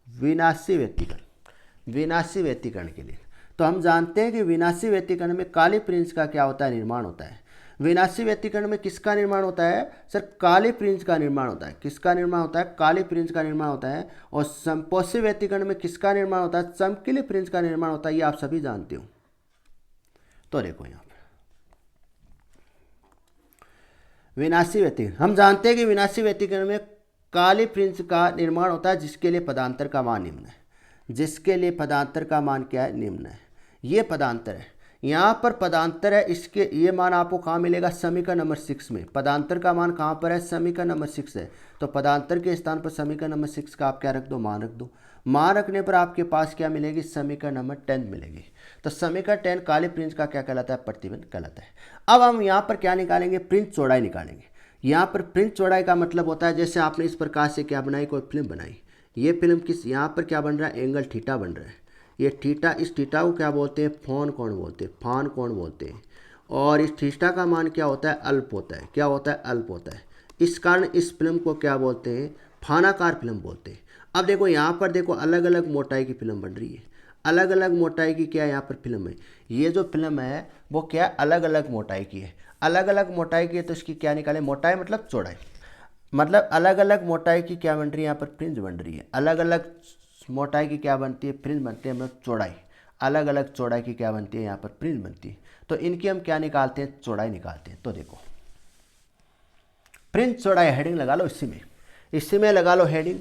विनाशी व्यतिकरण। विनाशी व्यतिकरण के लिए तो हम जानते हैं कि विनाशी व्यतिकरण में काली फ्रिंज का क्या होता है? निर्माण होता है। विनाशी व्यतिकरण में किसका निर्माण होता है? सर काली फ्रिंज का निर्माण होता है। किसका निर्माण होता है? काली फ्रिंज का निर्माण होता है। और समपोषी व्यतिकरण में किसका निर्माण होता है? चमकीली फ्रिंज का निर्माण होता है। ये आप सभी जानते हो। तो देखो यहाँ पर विनाशी व्यतिकरण, हम जानते हैं कि विनाशी व्यतिकरण में काली फ्रिंज का निर्माण होता है, जिसके लिए पदांतर का मान निम्न है। जिसके लिए पदांतर का मान क्या है? निम्न है। ये पदांतर है, यहाँ पर पदांतर है। इसके ये मान आपको कहाँ मिलेगा? समीकरण नंबर 6 में। पदांतर का मान कहाँ पर है? समीकरण नंबर 6 है। तो पदांतर के स्थान पर समीकरण नंबर 6 का आप क्या रख दो? मान रख दो। मान रखने पर आपके पास क्या मिलेगी? समीकरण नंबर 10 मिलेगी। तो समीकरण 10 काली फ्रिंज का क्या कहलाता है? प्रतिबिंब कहलाता है। अब हम यहाँ पर क्या निकालेंगे? फ्रिंज चौड़ाई निकालेंगे। यहाँ पर फ्रिंज चौड़ाई का मतलब होता है, जैसे आपने इस प्रकार से क्या बनाई? कोई फिल्म बनाई। ये फिल्म किस, यहाँ पर क्या बन रहा है? एंगल थीटा बन रहा है। ये थीटा, इस थीटा को क्या बोलते हैं? फोन कोण बोलते हैं, फान कोण बोलते हैं। और इस थीटा का मान क्या होता है? अल्प होता है। क्या होता है? अल्प होता है। इस कारण इस फिल्म को क्या बोलते हैं? फानाकार फिल्म बोलते हैं। अब देखो यहाँ पर देखो, अलग अलग मोटाई की फिल्म बन रही है। अलग अलग मोटाई की क्या यहाँ पर फिल्म है? ये जो फिल्म है वो क्या अलग अलग मोटाई की है। अलग अलग मोटाई की है, तो इसकी क्या निकालें? मोटाई मतलब चौड़ाई, मतलब अलग अलग मोटाई की क्या बन रही है? यहाँ पर फ्रिंज बन रही है। अलग अलग मोटाई की क्या बनती है? फ्रिंज बनती है, मतलब चौड़ाई। अलग अलग चौड़ाई की क्या बनती है? यहाँ पर फ्रिंज बनती है। तो इनकी हम क्या निकालते हैं? चौड़ाई निकालते हैं। तो देखो फ्रिंज चौड़ाई हेडिंग लगा लो, इसी में लगा लो हेडिंग।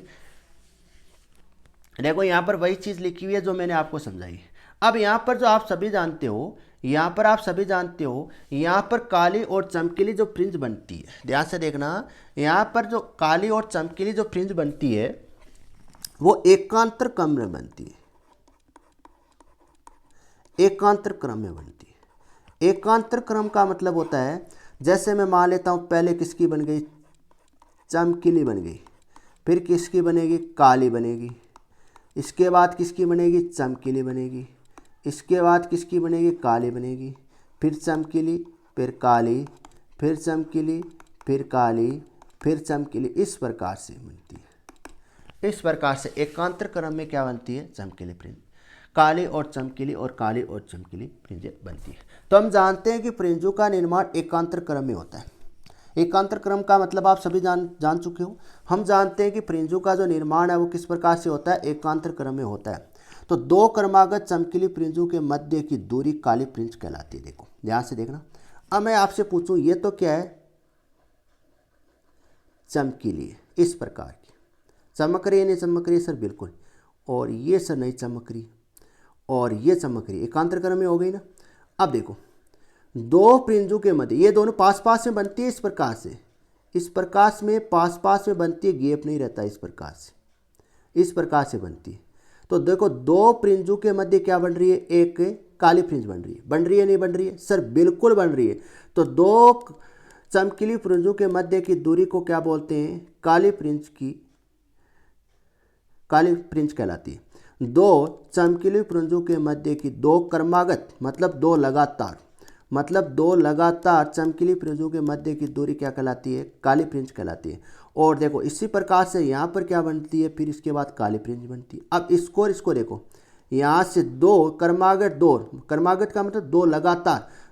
देखो यहाँ पर वही चीज़ लिखी हुई है जो मैंने आपको समझाई। अब यहाँ पर जो आप सभी जानते हो, यहाँ पर आप सभी जानते हो, यहाँ पर काली और चमकीली जो फ्रिंज बनती है, ध्यान से देखना, यहाँ पर जो काली और चमकीली जो फ्रिंज बनती है वो एकांतर क्रम में बनती है। एकांतर क्रम में बनती है। एकांतर क्रम का मतलब होता है, जैसे मैं मान लेता हूँ पहले किसकी बन गई? चमकीली बन गई, फिर किसकी बनेगी? काली बनेगी। इसके बाद किसकी बनेगी? चमकीली बनेगी। इसके बाद किसकी बनेगी? काली बनेगी। फिर चमकीली, फिर काली, फिर चमकीली, फिर काली, फिर चमकीली। इस प्रकार से बनती है। इस प्रकार से एकांतर क्रम में क्या बनती है? चमकीली फ्रिंज। काली और चमकीली और काली और चमकीली फ्रिंजें बनती है। तो हम जानते हैं कि फ्रिंजों का निर्माण एकांतर क्रम में होता है। एकांतर क्रम का मतलब आप सभी जान चुके हो। हम जानते हैं कि फ्रिंजों का जो निर्माण है वो किस प्रकार से होता है? एकांतर क्रम में होता है। तो दो क्रमागत चमकीली फ्रिंजों के मध्य की दूरी काली फ्रिंज कहलाती है। देखो ध्यान से देखना। अब मैं आपसे पूछूं, ये तो क्या है? चमकीली है, इस प्रकार की। चमक रही है नहीं चमक रही? सर बिल्कुल। और ये सर नहीं चमक रही, और ये चमक रही। एकांतर क्रम में हो गई ना। अब देखो दो फ्रिंजों के मध्य, ये दोनों पास पास में बनती है इस प्रकार से। इस प्रकार में पास पास में बनती है, गैप नहीं रहता। इस प्रकार से बनती है। तो देखो दो फ्रिंजों के मध्य क्या बन रही है? एक काली फ्रिंज बन रही है नहीं बन रही है सर? बिल्कुल बन रही है। तो दो चमकीली फ्रिंजों के मध्य की दूरी को क्या बोलते हैं? काली फ्रिंज कहलाती है। दो चमकीली फ्रिंजों के मध्य की दो क्रमागत मतलब दो लगातार चमकीली फ्रिंजों के मध्य की दूरी क्या कहलाती है? काली फ्रिंज कहलाती है। और देखो इसी प्रकार से यहाँ पर क्या बनती है? फिर इसके बाद काली फ्रिंज बनती है। अब इसको देखो, यहाँ से दो क्रमागत का मतलब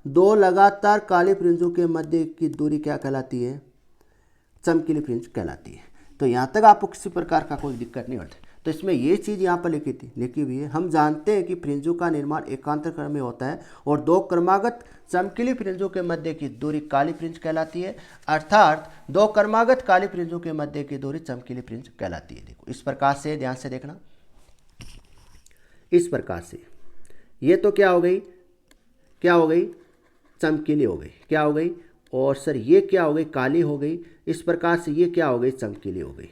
दो लगातार काली फ्रिंजों के मध्य की दूरी क्या कहलाती है? चमकीली फ्रिंज कहलाती है। तो यहाँ तक आपको किसी प्रकार का कोई दिक्कत नहीं होती। तो इसमें ये चीज़ यहाँ पर लिखी हुई है। हम जानते हैं कि फ्रिंजों का निर्माण एकांतर क्रम में होता है और दो क्रमागत चमकीली फ्रिंजों के मध्य की दूरी काली फ्रिंज कहलाती है, अर्थात दो क्रमागत काली फ्रिंजों के मध्य की दूरी चमकीली फ्रिंज कहलाती है। देखो इस प्रकार से ध्यान से देखना, इस प्रकार से ये तो क्या हो गई? चमकीली हो गई। क्या हो गई? और सर ये क्या हो गई? काली हो गई। इस प्रकार से ये क्या हो गई? चमकीली हो गई।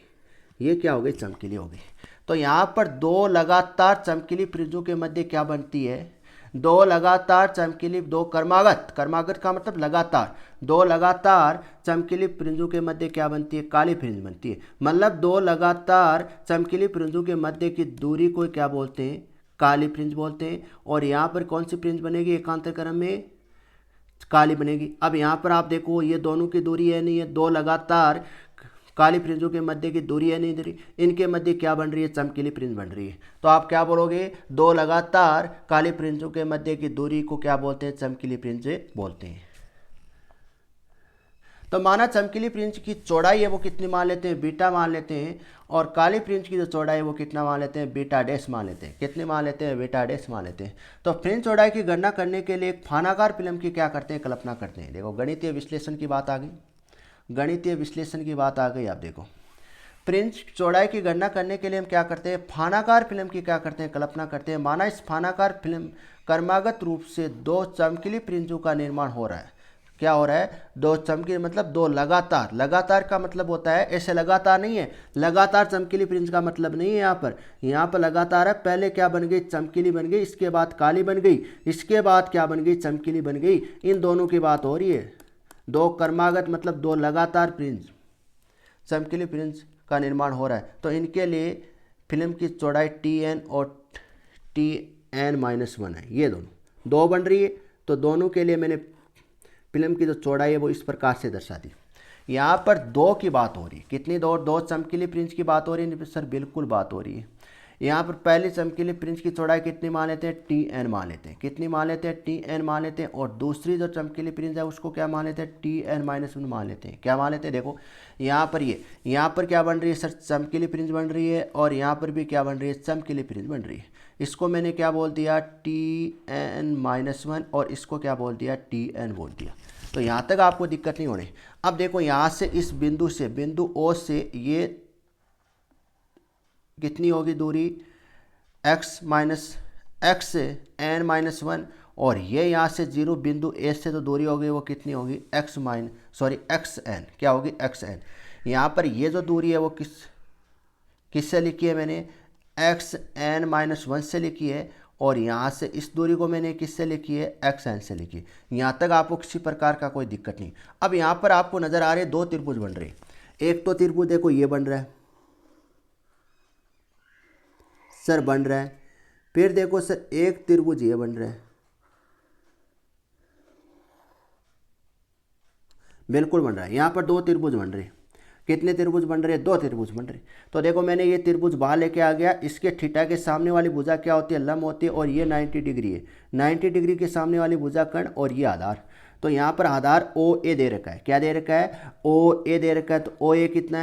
ये क्या हो गई? चमकीली हो गई। तो यहाँ पर दो लगातार चमकीली फ्रिंजों के मध्य क्या बनती है? दो लगातार चमकीली, दो क्रमागत का मतलब लगातार, दो लगातार चमकीली फ्रिंजों के मध्य क्या बनती है? काली फ्रिंज बनती है। मतलब दो लगातार चमकीली फ्रिंजों के मध्य की दूरी को क्या बोलते हैं? काली फ्रिंज बोलते हैं। और यहाँ पर कौन सी फ्रिंज बनेगी? एकांतर क्रम में काली बनेगी। अब यहाँ पर आप देखो ये दोनों की दूरी है नहीं है, दो लगातार काली फ्रिंजों के मध्य की दूरी है नहीं दे रही, इनके मध्य क्या बन रही है? चमकीली फ्रिंज बन रही है। तो आप क्या बोलोगे? दो लगातार काली फ्रिंजों के मध्य की दूरी को क्या बोलते हैं? चमकीली फ्रिंज बोलते हैं। तो माना चमकीली फ्रिंज की चौड़ाई है वो कितनी मान लेते हैं? बीटा मान लेते हैं। और काली फ्रिंज की जो चौड़ाई है वो कितना मान लेते हैं? बीटा डैश मान लेते हैं। कितने मान लेते हैं? बीटा डैश मान लेते हैं। तो फ्रिंज चौड़ाई की गणना करने के लिए एक फानाकार फिल्म की क्या करते हैं? कल्पना करते हैं। देखो गणितीय विश्लेषण की बात आ गई, आप देखो फ्रिंज चौड़ाई की गणना करने के लिए हम क्या करते हैं? फानाकार फिल्म की क्या करते हैं? कल्पना करते हैं। माना इस फानाकार फिल्म क्रमागत रूप से दो चमकीली फ्रिंजों का निर्माण हो रहा है। क्या हो रहा है? दो चमकीली मतलब दो लगातार का मतलब होता है ऐसे लगातार नहीं है, लगातार चमकीली फ्रिंज का मतलब नहीं है। यहाँ पर लगातार है। पहले क्या बन गई? चमकीली बन गई, इसके बाद काली बन गई, इसके बाद क्या बन गई? चमकीली बन गई। इन दोनों की बात हो रही है। दो क्रमागत मतलब दो लगातार फ्रिंज, चमकीली फ्रिंज का निर्माण हो रहा है। तो इनके लिए फिल्म की चौड़ाई Tn और Tn-1 है। ये दोनों दो बन रही है। तो दोनों के लिए मैंने फिल्म की जो चौड़ाई है वो इस प्रकार से दर्शा दी। यहाँ पर दो की बात हो रही है। कितनी? दो चमकीली फ्रिंज की बात हो रही है सर? बिल्कुल बात हो रही है। यहाँ पर पहली चमकीली फ्रिंज की चौड़ाई कितनी मान लेते हैं? Tn मान लेते हैं। कितनी मान लेते हैं? Tn मान लेते हैं। और दूसरी जो चमकीली फ्रिंज है उसको क्या मान लेते हैं? Tn-1 मान लेते हैं। क्या मान लेते हैं? देखो यहाँ पर क्या बन रही है सर? चमकीली फ्रिंज बन रही है। और यहाँ पर भी क्या बन रही है? चमकीली फ्रिंज बन रही है। इसको मैंने क्या बोल दिया? Tn-1 और इसको क्या बोल दिया? Tn बोल दिया। तो यहाँ तक आपको दिक्कत नहीं होनी। अब देखो यहाँ से इस बिंदु O से ये कितनी होगी दूरी? N-1 और ये यहाँ से जीरो बिंदु A से तो दूरी होगी वो कितनी होगी? xn। क्या होगी? xn। यहाँ पर ये जो दूरी है वो किससे लिखी है मैंने? xn-1 से लिखी है। और यहाँ से इस दूरी को मैंने किससे लिखी है? xn से लिखी। यहाँ तक आपको किसी प्रकार का कोई दिक्कत नहीं। अब यहाँ पर आपको नजर आ रहे दो त्रिभुज बन रहे। एक तो त्रिभुज देखो ये बन रहा है सर, बन रहा है। फिर देखो सर एक त्रिभुज ये बन रहा है, बिल्कुल बन रहा है। यहाँ पर दो त्रिभुज बन रहे। कितने त्रिभुज बन रहे? दो त्रिभुज बन रहे। तो देखो मैंने ये त्रिभुज बाहर लेके आ गया। इसके थीटा के सामने वाली भुजा क्या होती है? लंब होती है। और ये 90 डिग्री है। 90 डिग्री के सामने वाली भुजा कर्ण और ये आधार। तो यहाँ पर आधार OA दे रखा है। क्या दे रखा है? OA दे रखा है। तो OA कितना है?